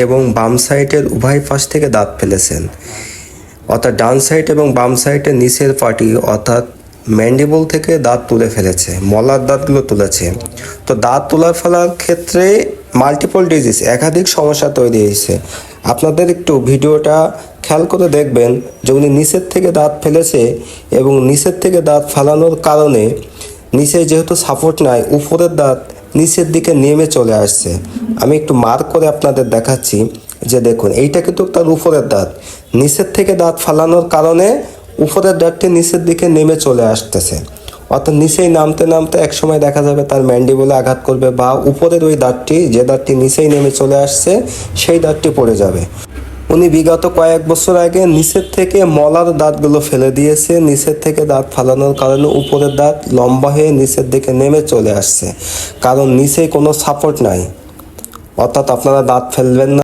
এবং বাম সাইডের উভয় পাশ থেকে দাঁত ফেলেছেন, অর্থাৎ ডান সাইড এবং বাম সাইডের নিচের পাটি অর্থাৎ ম্যান্ডিবল থেকে দাঁত তুলে ফেলেছে, মলার দাঁতগুলো তুলেছে। তো দাঁত তোলার ফেলার ক্ষেত্রে মাল্টিপল ডিজিজ, একাধিক সমস্যা তৈরি হয়েছে। আপনাদের একটু ভিডিওটা খেয়াল করে দেখবেন যে উনি নিচের থেকে দাঁত ফেলেছে এবং নিচের থেকে দাঁত ফেলানোর কারণে নিচে যেহেতু সাপোর্ট নাই, উপরের দাঁত নিচের দিকে নেমে চলে আসছে। আমি একটু মার্ক করে আপনাদের দেখাচ্ছি যে দেখুন, এইটা কিন্তু তার উপরের দাঁত, নিচের থেকে দাঁত ফালানোর কারণে উপরের দাঁতটি নিচের দিকে নেমে চলে আসতেছে, অর্থাৎ নিচেই নামতে নামতে একসময় দেখা যাবে তার ম্যান্ডিবলে আঘাত করবে বা উপরের ওই দাঁতটি, যে দাঁতটি নিচেই নেমে চলে আসছে সেই দাঁতটি পড়ে যাবে। উনি বিগত কয়েক বছর আগে নিচের থেকে মলার দাঁতগুলো ফেলে দিয়েছে, নিচের থেকে দাঁত ফালানোর কারণে উপরের দাঁত লম্বা হয়ে নিচের দিকে নেমে চলে আসছে, কারণ নিচে কোনো সাপোর্ট নাই। অর্থাৎ আপনারা দাঁত ফেলবেন না।